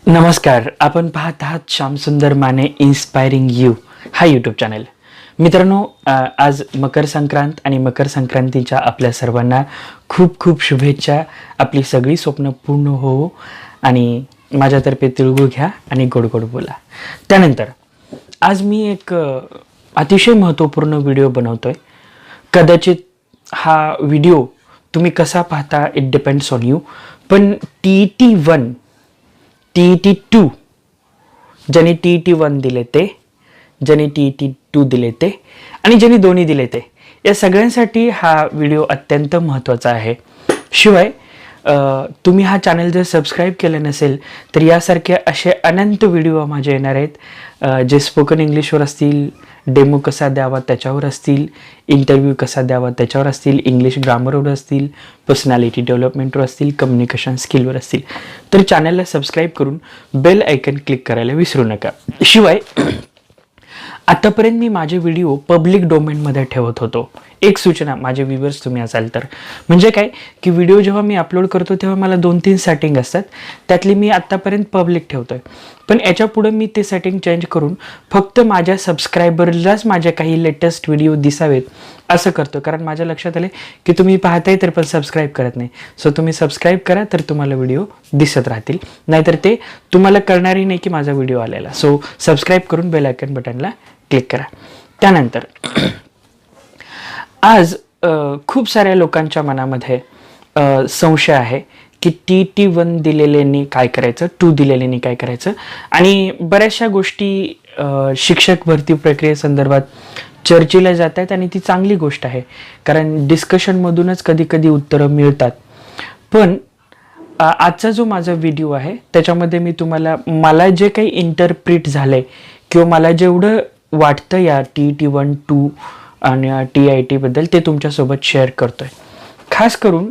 नमस्कार. आपण पाहत आहात श्यामसुंदर माने इन्स्पायरिंग यू हा यूट्यूब चॅनल. मित्रांनो, आज मकर संक्रांत आणि मकर संक्रांतीच्या आपल्या सर्वांना खूप खूप शुभेच्छा. आपली सगळी स्वप्न पूर्ण हो आणि माझ्यातर्फे तिळगुळ घ्या आणि गोड गोड बोला. त्यानंतर आज मी एक अतिशय महत्त्वपूर्ण व्हिडिओ बनवतोय. कदाचित हा व्हिडिओ तुम्ही कसा पाहता इट डिपेंड्स ऑन यू. पण TET1 TET2 ज्यांनी TET1 दिले ते, ज्यांनी TET2 दिले ते आणि ज्यांनी दोन्ही दिले ते, या सगळ्यांसाठी हा व्हिडिओ अत्यंत महत्त्वाचा आहे. शिवाय तुम्ही हा चॅनल जर सबस्क्राईब केलं नसेल तर यासारखे असे अनंत व्हिडिओ माझे येणार आहेत, जे स्पोकन इंग्लिशवर असतील, डेमो कसा द्यावा त्याच्यावर असतील, इंटरव्ह्यू कसा द्यावा त्याच्यावर असतील, इंग्लिश ग्रामरवर असतील, पर्सनॅलिटी डेव्हलपमेंटवर असतील, कम्युनिकेशन स्किलवर असतील. तर चॅनलला सबस्क्राईब करून बेल आयकन क्लिक करायला विसरू नका. शिवाय आतापर्यंत मी माझे व्हिडिओ पब्लिक डोमेनमध्ये ठेवत होतो. एक सूचना, माझे व्ह्यूअर्स तुम्ही असाल तर, म्हणजे काय की व्हिडिओ जेव्हा मी अपलोड करतो तेव्हा मला 2-3 सेटिंग असतात, त्यातली मी आत्तापर्यंत पब्लिक ठेवतो आहे. पण याच्या पुढे मी ते सेटिंग चेंज करून फक्त माझ्या सबस्क्रायबरलाच माझे काही लेटेस्ट व्हिडिओ दिसावेत असं करतो. कारण माझ्या लक्षात आले की तुम्ही पाहताय तर पण सबस्क्राईब करत नाही. सो तुम्ही सबस्क्राईब करा तर तुम्हाला व्हिडिओ दिसत राहतील, नाहीतर ते तुम्हाला कळणारही नाही की माझा व्हिडिओ आलेला. सो सबस्क्राईब करून बेल आयकन बटनला क्लिक करा. त्यानंतर आज खूप साऱ्या लोकांच्या मनामध्ये संशय आहे की TET1 दिलेल्यांनी काय करायचं, 2 दिलेल्यांनी काय करायचं, आणि बऱ्याचशा गोष्टी शिक्षक भरती प्रक्रियेसंदर्भात चर्चेला जात आहेत आणि ती चांगली गोष्ट आहे, कारण डिस्कशनमधूनच कधी कधी उत्तरं मिळतात. पण आजचा जो माझा व्हिडिओ आहे त्याच्यामध्ये मी तुम्हाला मला जे काही इंटरप्रिट झालं आहे किंवा मला जेवढं वाटतं या TET1, 2 आणि TIT बद्दल ते तुमच्यासोबत शेअर करतोय. खास करून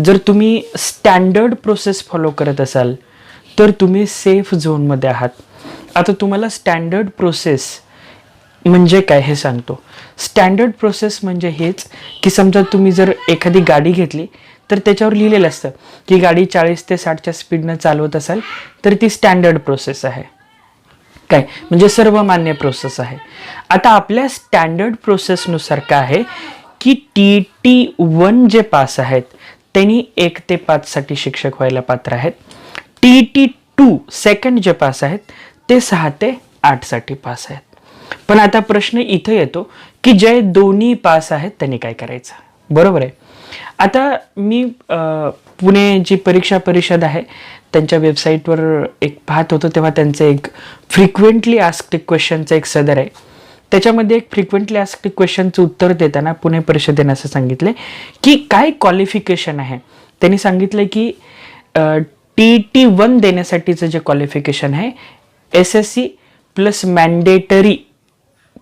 जर तुम्ही स्टँडर्ड प्रोसेस फॉलो करत असाल तर तुम्ही सेफ झोनमध्ये आहात. आता तुम्हाला स्टँडर्ड प्रोसेस म्हणजे काय हे सांगतो. स्टँडर्ड प्रोसेस म्हणजे हेच की समजा तुम्ही जर एखादी गाडी घेतली तर त्याच्यावर लिहिलेलं असतं की गाडी 40 ते 60च्या स्पीडनं चालवत असाल तर ती स्टँडर्ड प्रोसेस आहे. काय म्हणजे सर्वमान्य प्रोसेस आहे. आता आपल्या स्टँडर्ड प्रोसेसनुसार काय आहे की TET1 जे पास आहेत त्यांनी 1 ते 5 साठी शिक्षक व्हायला पात्र आहेत. TET2 सेकंड जे पास आहेत ते 6 ते 8 साठी पास आहेत. पण आता प्रश्न इथं येतो की जे दोन्ही पास आहेत त्यांनी काय करायचं, बरोबर आहे. आता मी पुणे जी परीक्षा परिषद आहे त्यांच्या वेबसाईटवर एक पाहत होतो तेव्हा त्यांचं एक फ्रिक्वेंटली आस्क्ड क्वेश्चनचं एक सदर आहे. त्याच्यामध्ये एक फ्रिक्वेंटली आस्क्ड क्वेश्चनचं उत्तर देताना पुणे परिषदेने असं सांगितलं की काय क्वालिफिकेशन आहे. त्यांनी सांगितलं की TET1 देण्यासाठीचं जे क्वालिफिकेशन आहे SSC plus mandatory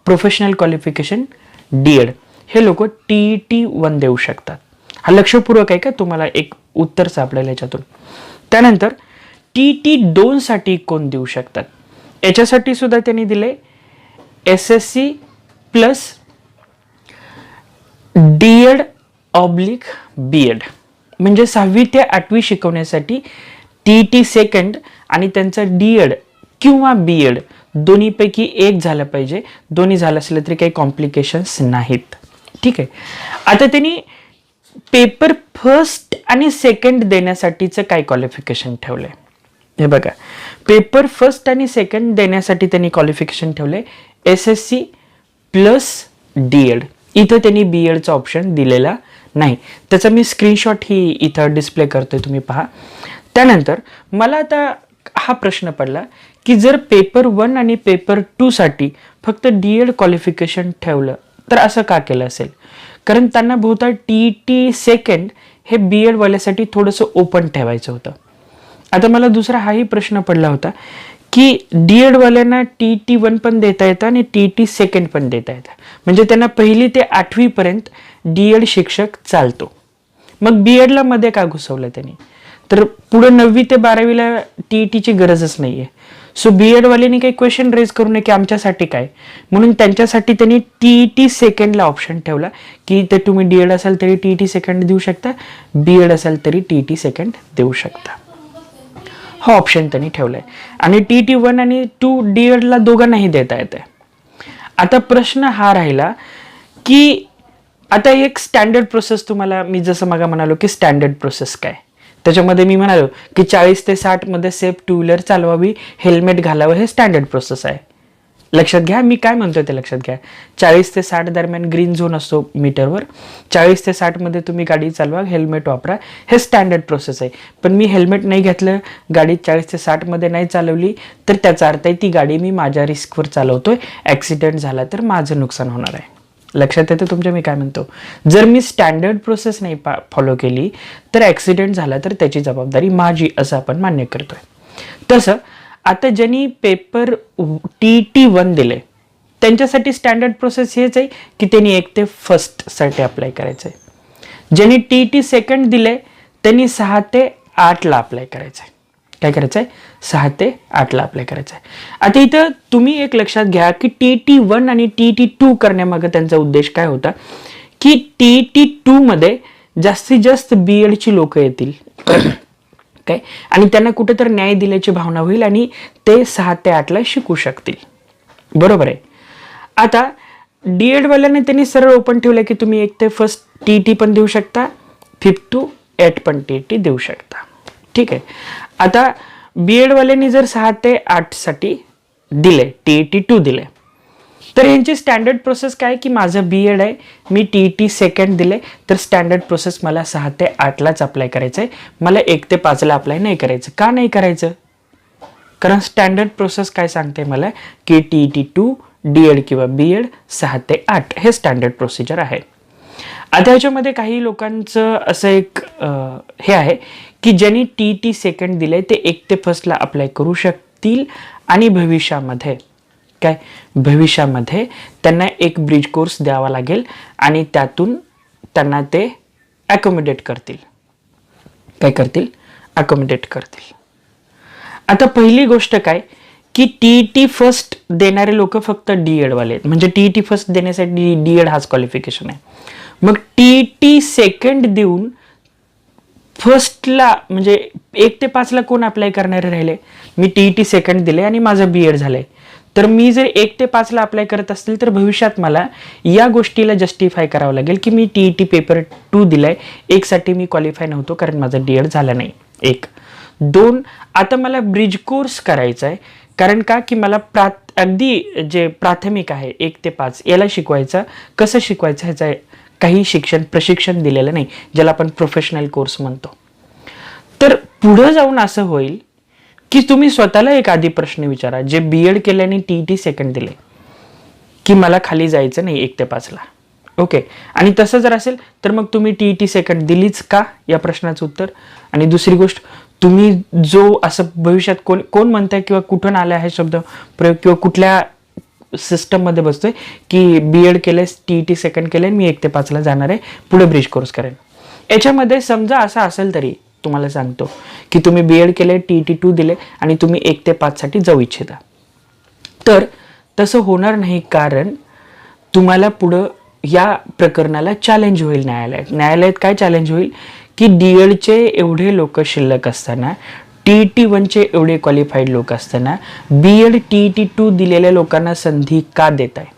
professional qualification DED हे लोक TET1 देऊ शकतात. हा लक्षपूर्वक आहे का, तुम्हाला एक उत्तर सापडेल याच्यातून. त्यानंतर TET2 साठी कोण देऊ शकतात याच्यासाठी सुद्धा त्यांनी दिले SSC प्लस DED/BED म्हणजे 6वी ते 8वी शिकवण्यासाठी TET सेकंड आणि त्यांचं DED किंवा BED दोन्हीपैकी एक झालं पाहिजे. दोन्ही झालं असलं तरी काही कॉम्प्लिकेशन्स नाहीत, ठीक आहे. आता त्यांनी पेपर फर्स्ट आणि सेकंड देण्यासाठीचं काय क्वालिफिकेशन ठेवलंय हे बघा. पेपर फर्स्ट आणि सेकंड देण्यासाठी त्यांनी क्वालिफिकेशन ठेवलंय SSC प्लस DED. इथं त्यांनी BEDचा ऑप्शन दिलेला नाही. त्याचा मी स्क्रीनशॉट ही इथं डिस्प्ले करतोय, तुम्ही पहा. त्यानंतर मला आता हा प्रश्न पडला की जर पेपर 1 आणि पेपर 2 साठी फक्त DED क्वालिफिकेशन ठेवलं तर असं का केलं असेल. कारण त्यांना बहुधा TET सेकंड हे BED वाल्यासाठी थोडंसं ओपन ठेवायचं होतं. आता मला दुसरा हाही प्रश्न पडला होता की DED वाल्यांना TET1 पण देता येतं आणि TET सेकंड पण देता येतं, म्हणजे त्यांना 1ली ते 8वी पर्यंत DED शिक्षक चालतो. मग BEDला मध्ये का घुसवलं त्यांनी, तर पुढे 9वी ते 12वीला TETची गरजच नाहीये. सो BED वाल्यांनी काही क्वेश्चन रेज करू नये की आमच्यासाठी काय, म्हणून त्यांच्यासाठी त्यांनी TET सेकंडला ऑप्शन ठेवला की ते तुम्ही DED असाल तरी TET सेकंड देऊ शकता, BED असाल तरी TET सेकंड देऊ शकता. हा ऑप्शन त्यांनी ठेवलाय. आणि TT1 आणि 2 DEDला दोघांनाही देता येते. आता प्रश्न हा राहिला की आता एक स्टँडर्ड प्रोसेस तुम्हाला मी जसं मग म्हणालो की स्टँडर्ड प्रोसेस काय, त्याच्यामध्ये मी म्हणालो की 40 ते 60 मध्ये सेफ टू व्हीलर चालवावी, हेल्मेट घालावं, हे स्टँडर्ड प्रोसेस आहे. लक्षात घ्या मी काय म्हणतोय ते लक्षात घ्या. 40 ते 60 दरम्यान ग्रीन झोन असतो मीटरवर. 40 ते 60 मध्ये तुम्ही गाडी चालवा, हेल्मेट वापरा, हे स्टँडर्ड प्रोसेस आहे. पण मी हेल्मेट नाही घेतलं, गाडी 40 ते 60 मध्ये नाही चालवली, तर त्याचा अर्थ आहे ती गाडी मी माझ्या रिस्कवर चालवतोय, ऍक्सिडेंट झाला तर माझं नुकसान होणार आहे. लक्षात येतं तुमच्या मी काय म्हणतो. जर मी स्टँडर्ड प्रोसेस नाही फॉलो केली तर ऍक्सिडेंट झाला तर त्याची जबाबदारी माझी, असं आपण मान्य करतोय. तसं आता ज्यांनी पेपर TT1 दिले त्यांच्यासाठी स्टँडर्ड प्रोसेस हेच आहे की त्यांनी 1 ते 1 साठी अप्लाय करायचंय. ज्यांनी TT सेकंड दिले त्यांनी 6 ते 8 ला अप्लाय करायचंय. काय करायचंय? 6 ते 8 ला अप्लाय करायचंय. आता इथं तुम्ही एक लक्षात घ्या की TT1 आणि TT2 करण्यामागे त्यांचा उद्देश काय होता की TT2 मध्ये जास्तीत जास्त BEdची लोक येतील काय, आणि त्यांना कुठेतरी न्याय दिल्याची भावना होईल आणि ते 6 ते 8 ला शिकू शकतील. बरोबर आहे. आता DED वाल्याने त्यांनी सरळ ओपन ठेवलं की तुम्ही 1 ते 1 TT पण देऊ शकता, 5 to 8 पण TT देऊ शकता. ठीक आहे. आता BED वाल्यांनी जर 6 ते 8 साठी दिले, TT2 दिले, तर यांची स्टँडर्ड प्रोसेस काय की माझं BEd आहे, मी TT सेकंड दिले, तर स्टँडर्ड प्रोसेस मला 6 ते 8 लाच अप्लाय करायचं आहे, मला 1 ते 5 ला अप्लाय नाही करायचं. का नाही करायचं? कारण स्टँडर्ड प्रोसेस काय सांगते मला की TT2 DED किंवा BEd 6 ते 8 हे स्टँडर्ड प्रोसिजर आहे. आता ह्याच्यामध्ये काही लोकांचं असं एक हे आहे की ज्यांनी TT सेकंड दिले ते 1 ते 1 ला अप्लाय करू शकतील आणि भविष्यामध्ये त्यांना एक ब्रिज कोर्स द्यावा लागेल आणि त्यातून त्यांना ते अकोमोडेट करतील. काय करतील? अकोमोडेट करतील. आता पहिली गोष्ट काय की TT फर्स्ट देणारे लोक फक्त DED वाले आहेत. म्हणजे TT फर्स्ट देण्यासाठी DED हाच क्वालिफिकेशन आहे. मग TT सेकंड देऊन फर्स्टला म्हणजे 1 ते 5 ला कोण अप्लाय करणारे राहिले? मी TT सेकंड दिले आणि माझं BEd झालंय, तर मी जर 1 ते 5 ला अप्लाय करत असतील तर भविष्यात मला या गोष्टीला जस्टिफाय करावं लागेल की मी TT पेपर 2 दिलाय, 1 साठी मी क्वालिफाय नव्हतो कारण माझं DED झालं नाही. 1 2 आता मला ब्रिज कोर्स करायचा आहे, कारण का की मला अगदी जे प्राथमिक आहे 1 ते 5 याला शिकवायचं, कसं शिकवायचं ह्याचं काही प्रशिक्षण दिलेलं नाही, ज्याला आपण प्रोफेशनल कोर्स म्हणतो. तर पुढे जाऊन असं होईल की तुम्ही स्वतःला एक आधी प्रश्न विचारा, जे BEd केल्याने TT सेकंड दिले, की मला खाली जायचं नाही 1 ते 5 ला. ओके. आणि तसं जर असेल तर मग तुम्ही TT सेकंड दिलीच का, या प्रश्नाचं उत्तर. आणि दुसरी गोष्ट, तुम्ही जो असं भविष्यात कोण म्हणताय किंवा कुठून आला आहे शब्द प्रयोग किंवा कुठल्या सिस्टम मध्ये बसतोय की BEd केलंय, TT सेकंड केलंय, मी 1 ते 5 ला जाणार आहे, पुढे ब्रिज कोर्स करेन. याच्यामध्ये समजा असं असेल तरी तुम्हाला सांगतो की तुम्ही BEd केले, TT2 दिले आणि तुम्ही 1 ते 5 साठी जाऊ इच्छिता, तर तसं होणार नाही. कारण तुम्हाला पुढं या प्रकरणाला चॅलेंज होईल न्यायालयात. न्यायालयात काय चॅलेंज होईल की DEDचे एवढे लोक शिल्लक असताना, TT1 चे एवढे क्वालिफाईड लोक असताना BEd TT2 दिलेल्या लोकांना संधी का देत आहे,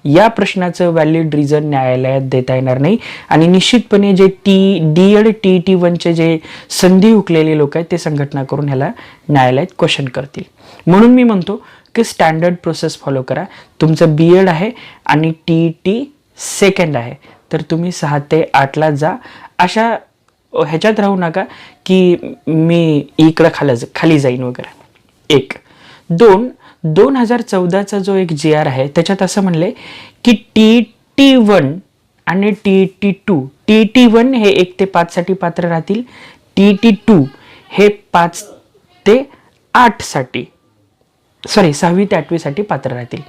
या प्रश्नाचं व्हॅलिड रिझन न्यायालयात देता येणार नाही. आणि निश्चितपणे जे DED TT1 चे जे संधी हुकलेले लोक आहेत ते संघटना करून ह्याला न्यायालयात क्वेश्चन करतील. म्हणून मी म्हणतो की स्टँडर्ड प्रोसेस फॉलो करा. तुमचं BEd आहे आणि TT सेकंड आहे, तर तुम्ही 6 ते 8 ला जा. अशा ह्याच्यात राहू नका की मी इकडं खाली जाईन वगैरे. 1 2 2014चा जो एक GR आहे त्याच्यात असं म्हणले की TT1 आणि TT2, TT1 हे 1 ते 5 साठी पात्र राहतील, TT2 हे 5 ते 8 साठी 6वी ते 8वी साठी पात्र राहतील.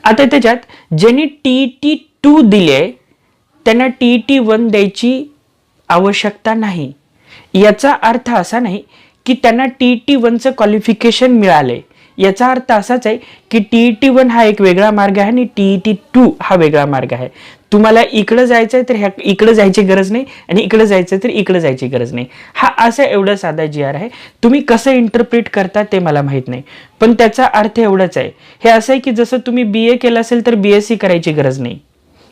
आता त्याच्यात ज्यांनी TT2 दिले त्यांना TT1 द्यायची आवश्यकता नाही. याचा अर्थ असा नाही की त्यांना TT1चं क्वालिफिकेशन मिळाले, याचा अर्थ असाच आहे की TET-1 हा एक वेगळा मार्ग आहे आणि TET-2 हा वेगळा मार्ग आहे. तुम्हाला इकडं जायचं आहे तर इकडं जायची गरज नाही आणि इकडं जायचं तर इकडं जायची गरज नाही. हा असा एवढा साधा GR आहे. तुम्ही कसं इंटरप्रिट करता ते मला माहीत नाही, पण त्याचा अर्थ एवढाच आहे. हे असं आहे की जसं तुम्ही BA केलं असेल तर BSc करायची गरज नाही,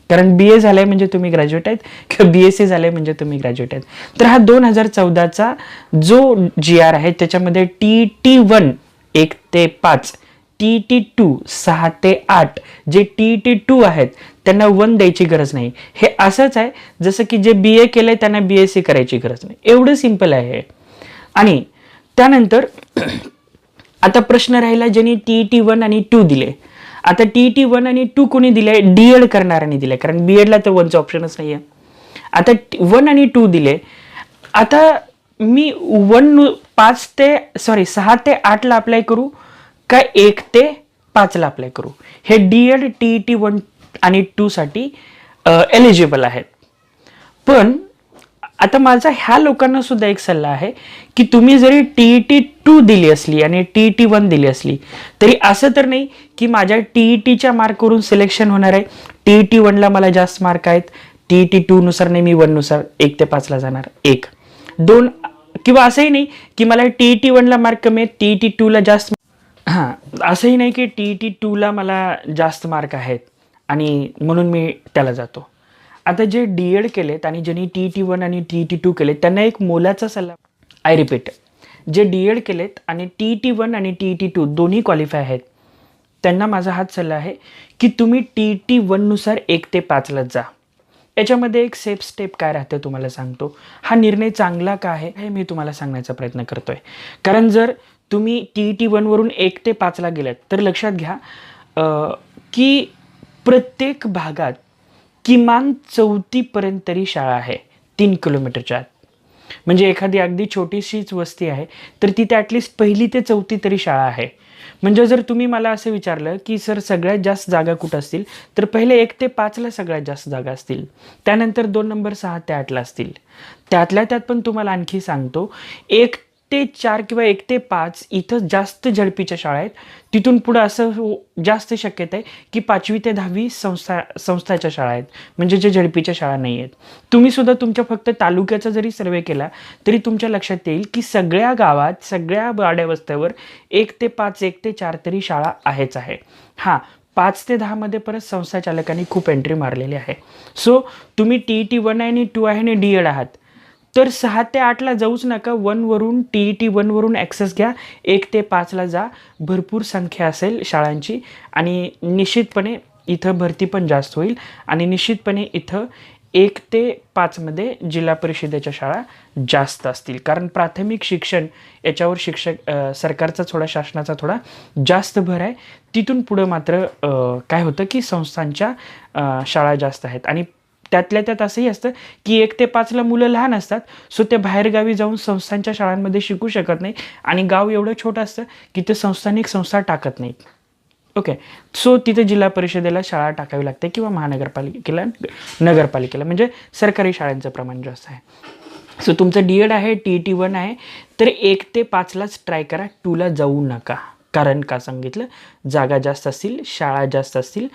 कारण BA झालंय म्हणजे तुम्ही ग्रॅज्युएट आहेत किंवा BSc झालंय म्हणजे तुम्ही ग्रॅज्युएट आहेत. तर हा 2014चा जो GR आहे त्याच्यामध्ये TET-1 1 ते 5, TET-2 6 ते 8, जे TET-2 आहेत त्यांना 1 द्यायची गरज नाही. हे असंच आहे जसं की जे BA केलंय त्यांना BSc करायची गरज नाही. एवढं सिंपल आहे हे. आणि त्यानंतर आता प्रश्न राहिला ज्यांनी TET-1 आणि 2 दिले. आता TET-1 आणि 2 कोणी दिले? DED करणाऱ्यांनी दिले, कारण BEDला तर 1चा ऑप्शनच नाहीये. आता 1 आणि 2 दिले. आता मी 6 ते 8 ला अप्लाय करू का 1 ते 5 ला अप्लाय करू? हे DED TET-1 आणि 2 साठी एलिजिबल आहेत. पण आता माझा ह्या लोकांना सुद्धा एक सल्ला आहे की तुम्ही जरी TET-2 दिली असली आणि TET-1 दिली असली तरी असं तर नाही की माझ्या TETच्या मार्कवरून सिलेक्शन होणार आहे. TET-1ला मला जास्त मार्क आहेत, TET-2 नुसार नाही, मी 1 नुसार 1 ते 5 ला जाणार. 1 2 किंवा असंही नाही की मला TET-1ला मार्क कमी आहेत, TET-2ला जास्त. असंही नाही की TET-2ला मला जास्त मार्क आहेत आणि म्हणून मी त्याला जातो. आता जे DED केलेत आणि ज्यांनी TET-1 आणि TET-2 केलेत त्यांना एक मोलाचा सल्ला. आय रिपीट, जे DED केलेत आणि TET-1 आणि TET-2 दोन्ही क्वालिफाय आहेत त्यांना माझा हाच सल्ला आहे की तुम्ही TET-1 नुसार 1 ते 5 ला जा. याच्यामध्ये एक सेफ स्टेप काय राहते तुम्हाला सांगतो. हा निर्णय चांगला का आहे हे मी तुम्हाला सांगण्याचा प्रयत्न करतोय. कारण जर तुम्ही TET-1 वरून 1 ते 5 ला गेलात तर लक्षात घ्या की प्रत्येक भागात किमान 4थी पर्यंत तरी शाळा आहे 3 किलोमीटरच्या आत. म्हणजे एखादी अगदी छोटीशीच वस्ती आहे तर तिथे ॲटलिस्ट 1ली ते 4थी तरी शाळा आहे. म्हणजे जर तुम्ही मला असं विचारलं की सर सगळ्यात जास्त जागा कुठं असतील, तर पहिले 1 ते 5 ला सगळ्यात जास्त जागा असतील, त्यानंतर 2 नंबर 6 ते 8 ला असतील. त्यातल्या त्यात पण तुम्हाला आणखी सांगतो 1 ते 4 किंवा 1 ते 5 इथं जास्त झडपीच्या शाळा आहेत. तिथून पुढं असं जास्त शक्यता आहे की 5वी ते 10वी संस्थाच्या शाळा आहेत, म्हणजे जे झडपीच्या शाळा नाही आहेत. तुम्ही सुद्धा तुमच्या फक्त तालुक्याचा जरी सर्वे केला तरी तुमच्या लक्षात येईल की सगळ्या गावात सगळ्या वाड्यावस्त्यावर 1 ते 5 1 ते 4 तरी शाळा आहेच आहे. 5 ते 10 मध्ये परत संस्था चालकांनी खूप एंट्री मारलेली आहे. सो तुम्ही TET-1 आणि 2 आहे आणि DED आहात तर 6 ते 8 ला जाऊच नका. 1 वरून TET-1 वरून ॲक्सेस घ्या, 1 ते 5 ला जा. भरपूर संख्या असेल शाळांची आणि निश्चितपणे इथं भरती पण जास्त होईल आणि निश्चितपणे इथं 1 ते 5 मध्ये जिल्हा परिषदेच्या शाळा जास्त असतील. कारण प्राथमिक शिक्षण याच्यावर सरकारचा थोडा, शासनाचा थोडा जास्त भर आहे. तिथून पुढं मात्र काय होतं की संस्थांच्या शाळा जास्त आहेत आणि त्यातल्या त्यात असंही असतं की 1 ते 5 ला मुलं लहान असतात. सो ते बाहेरगावी जाऊन संस्थांच्या शाळांमध्ये शिकू शकत नाही आणि गाव एवढं छोटं असतं की ते संस्था टाकत नाहीत. ओके, सो तिथे जिल्हा परिषदेला शाळा टाकावी लागते किंवा नगरपालिकेला म्हणजे सरकारी शाळांचं प्रमाण जास्त आहे. सो तुमचं DED आहे, TET-1 आहे तर 1 ते 5 लाच ट्राय करा, 2 ला जाऊ नका. कारण का सांगितलं, जागा जास्त असतील, शाळा जास्त असतील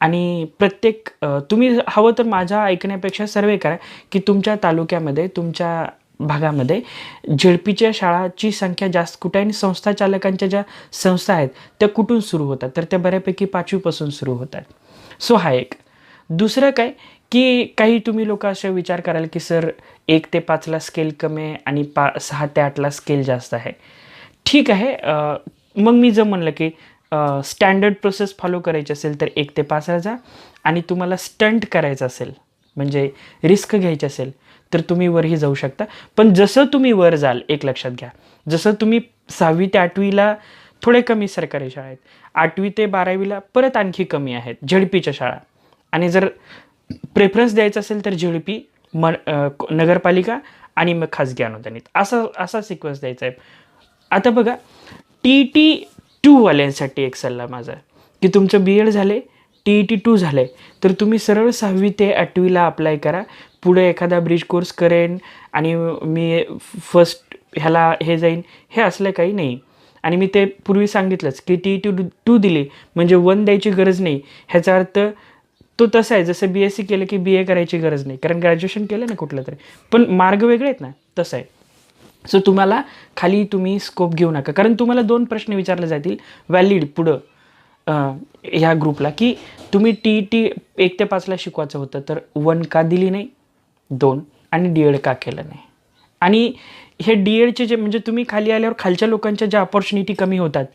आणि प्रत्येक तुम्ही हवं तर माझ्या ऐकण्यापेक्षा सर्वे करा की तुमच्या तालुक्यामध्ये, तुमच्या भागामध्ये झेडपीच्या शाळाची संख्या जास्त कुठे आहे आणि संस्था चालकांच्या ज्या संस्था आहेत त्या कुठून सुरू होतात, तर त्या बऱ्यापैकी 5वी पासून सुरू होतात. सो हा एक. दुसरं काय की काही तुम्ही लोक असे विचार कराल की सर 1 ते 5 ला स्केल कमी आहे आणि 6 ते 8 ला स्केल जास्त आहे. ठीक आहे, मग मी जर म्हणलं की स्टँडर्ड प्रोसेस फॉलो करायची असेल तर 1 ते 5 ला जा आणि तुम्हाला स्टंट करायचं असेल म्हणजे रिस्क घ्यायची असेल तर तुम्ही वरही जाऊ शकता. पण जसं तुम्ही वर जाल, एक लक्षात घ्या, जसं तुम्ही 6वी ते 8वीला थोडे कमी सरकारी शाळा आहेत, 8वी ते 12वीला परत आणखी कमी आहेत झेडपीच्या शाळा आणि जर प्रेफरन्स द्यायचा असेल तर झेडपी, नगरपालिका आणि मग खाजगी अनुदानित असा सिक्वेन्स द्यायचा आहे. आता बघा TET-2 वाल्यांसाठी एक सल्ला माझा की तुमचं BED झाले, TET-2 झालं आहे तर तुम्ही सरळ 6वी ते 8वीला अप्लाय करा. पुढे एखादा ब्रिज कोर्स करेन आणि मी फर्स्ट ह्याला हे जाईन, हे असलं काही नाही. आणि मी ते पूर्वी सांगितलंच की TET 2 दिली म्हणजे 1 द्यायची गरज नाही. ह्याचा अर्थ तो तसा आहे जसं BSc केलं की BA करायची गरज नाही, कारण ग्रॅज्युएशन केलं ना कुठलं तरी, पण मार्ग वेगळे आहेत ना, तसं आहे. सो तुम्हाला खाली तुम्ही स्कोप घेऊ नका, कारण तुम्हाला 2 प्रश्न विचारले जातील व्हॅलिड पुढं ह्या ग्रुपला, की तुम्ही TET 1 ते 5ला शिकवायचं होतं तर 1 का दिली नाही, 2 आणि DED का केलं नाही. आणि हे DEDचे जे म्हणजे तुम्ही खाली आल्यावर खालच्या लोकांच्या ज्या अपॉर्च्युनिटी कमी होतात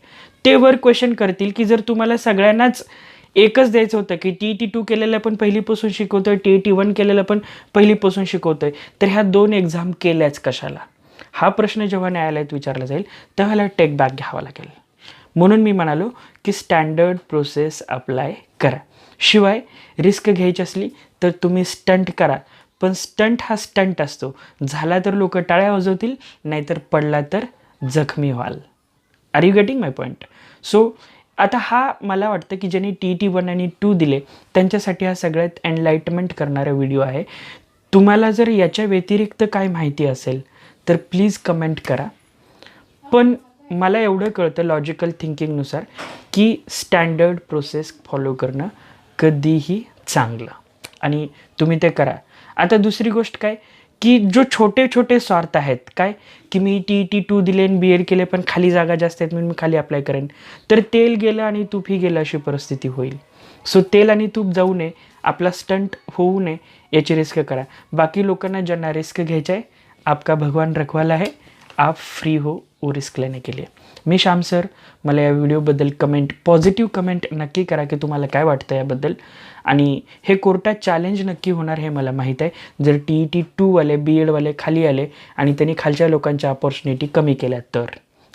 ते वर क्वेश्चन करतील की जर तुम्हाला सगळ्यांनाच एकच द्यायचं होतं की TET 2 केलेलं पण पहिलीपासून शिकवतोय, TET 1 केलेलं पण पहिलीपासून शिकवतोय, तर ह्या 2 एक्झाम केल्याच कशाला, हा प्रश्न जेव्हा न्यायालयात विचारला जाईल तेव्हा टेक बॅक घ्यावा लागेल. म्हणून मी म्हणालो की स्टँडर्ड प्रोसेस अप्लाय करा. शिवाय रिस्क घ्यायची असली तर तुम्ही स्टंट करा, पण स्टंट हा स्टंट असतो, झाला तर लोक टाळ्या वाजवतील, नाहीतर पडला तर जखमी व्हाल. Are you getting my point? So आता हा मला वाटतं की ज्यांनी TET 1 आणि 2 दिले त्यांच्यासाठी हा सगळ्यात एनलाइटमेंट करणारा व्हिडिओ आहे. तुम्हाला जर याच्या व्यतिरिक्त काय माहिती असेल तर प्लीज कमेंट करा. पण मला एवढं कळतं लॉजिकल थिंकिंगनुसार की स्टँडर्ड प्रोसेस फॉलो करणं कधीही चांगलं, आणि तुम्ही ते करा. आता दुसरी गोष्ट काय की जो छोटे छोटे स्वार्थ आहेत, काय की मी TET 2 दिले आणि BED केले पण खाली जागा जास्त आहेत म्हणून मी खाली अप्लाय करेन, तर तेल गेलं आणि तूपही गेलं अशी परिस्थिती होईल. सो तेल आणि तूप जाऊ नये, आपला स्टंट होऊ नये याची रिस्क करा. बाकी लोकांना ज्यांना रिस्क घ्यायचा आहे, आपका भगवान रखवाला है, आप फ्री हो वो रिस्क लेने के लिए. मी श्याम सर, मला या व्हिडिओबद्दल पॉझिटिव्ह कमेंट नक्की करा की तुम्हाला काय वाटतं याबद्दल. आणि हे कोर्टात चॅलेंज नक्की होणार हे मला माहीत आहे, जर TET 2वाले BEDवाले खाली आले आणि त्यांनी खालच्या लोकांच्या अपॉर्च्युनिटी कमी केल्या तर.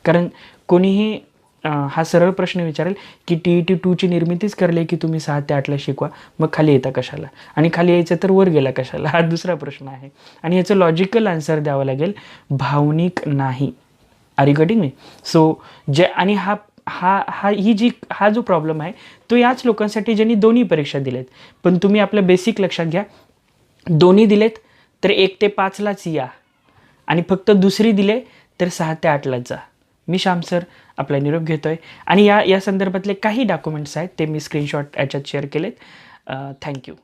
कारण कोणीही हा सरळ प्रश्न विचारेल की TET 2ची निर्मितीच करली की तुम्ही 6 ते 8ला शिकवा, मग खाली येता कशाला, आणि खाली यायचं तर वर गेला कशाला, हा दुसरा प्रश्न आहे. आणि याचं लॉजिकल आन्सर द्यावं लागेल, भावनिक नाही. Are you getting me? So जे आणि हा जो प्रॉब्लेम आहे तो याच लोकांसाठी ज्यांनी दोन्ही परीक्षा दिलेत. पण तुम्ही आपलं बेसिक लक्षात घ्या, दोन्ही दिलेत तर 1 ते 5लाच या, आणि फक्त दुसरी दिले तर 6 ते 8लाच जा. मी श्याम सर आपला निरोप घेतोय, आणि या संदर्भातले काही डॉक्युमेंट्स आहेत ते मी स्क्रीनशॉट याच्यात शेअर केलेत. थँक्यू.